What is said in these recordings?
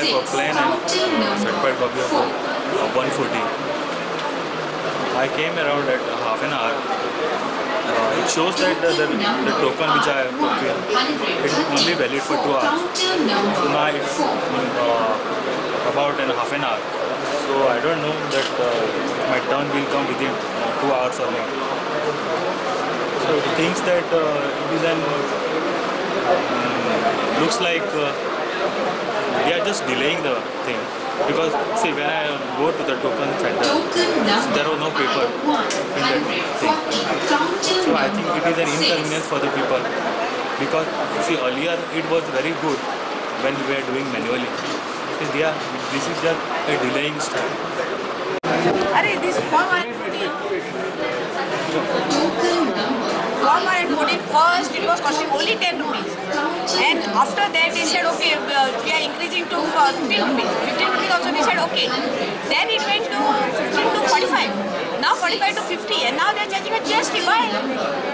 apply for plane and certified copy of 140. I came around at half an hour. It shows that the token which I have taken is only valid for 2 hours. So now it's about half an hour. So I don't know that my turn will come within 2 hours or not. So it thinks that it is an looks like they are just delaying the thing. Because see, when I go to the token center, there was no paper in that thing. So I think it is an inconvenience for the people. Because see, earlier it was very good when we were doing manually. See, this is just a delaying style. This form I put in first, it was costing only 10 rupees. And after that they said, okay, we are increasing to 15 rupees. 15 rupees also they said, okay. Then it went to 15 to 45. Now 45 to 50. And now they are charging a GST. Why?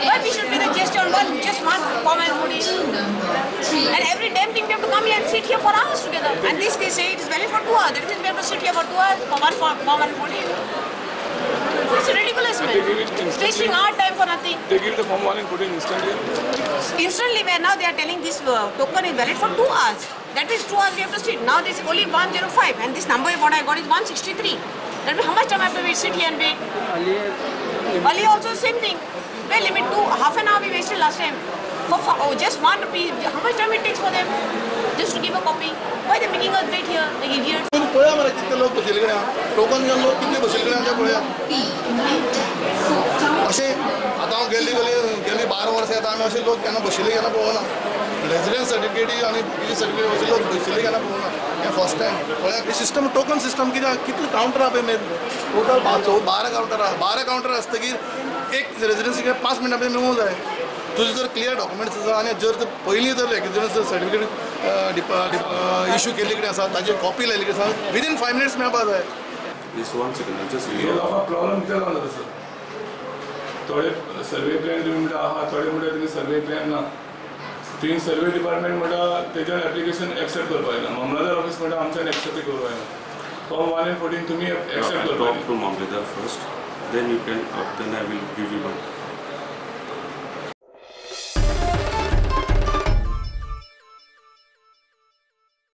Why we should pay the GST on just one form and put in? And every damn thing we have to come here and sit here for hours together. And this they say it is valid for 2 hours. That means we have to sit here for 2 hours for one form and put in. It's ridiculous, man. Wasting our time for nothing. They give the form 1 and put in instantly? Instantly, where now they are telling this token is valid for 2 hours. That means 2 hours we have to sit. Now this is only 105 and this number what I got is 163. That means how much time I have to wait, sit here and wait? Earlier also same thing. Well, limit to half an hour we wasted last time. For just 1 rupee, how much time it takes for them just to give a copy? Why they making us wait here like idiots? लोक बसले गड्या token घेवन लोक कितले बसले गड्या ते पळया अशें आतां हांव गेली 12 वर्सां येता आमी अशे लोक केन्ना बशिल्ले केन्ना पळोवना रेजिडेंस सर्टिफिकेट आनी सर्टिफिकेट अशे लोक बशिल्ले केन्ना पळोवना हें फर्स्ट टायम पळया हे सिस्टम टोकन सिस्टम कित्याक कितले कावंटर आहा पळय टोटल 12 कावंटर आसतकीर एक रेजिडेंसी 5 मिनटां भितर मेळूंक जाय तुझे जर क्लियर डॉक्युमेंट्स आसा आनी जर पयलीं जर रेजिडेंस सर्टिफिकेट इशू केल्ली कडेन आसा ताजी कॉपी लायली कडेन आसा विदीन 5 मिनिट्स मेळपा जाय This 1 second, just प्रॉब्लेम कित्याक जाता तसो थोडे सर्वे प्लॅन तुमी म्हणटा आहा थोडे म्हणटा तुमी सर्वे प्लॅन ना तुवें सर्वे डिपार्टमेंट म्हणटा तेजेर एप्लिकेशन एक्सेप्ट करपा येना मामलेदार ऑफिस म्हणटा आमच्यान एक्सेप्ट करपा येना फॉर्म 1 and 14 तुमी एक्सेप्ट करपा talk to Mamledar first, then I will give you one.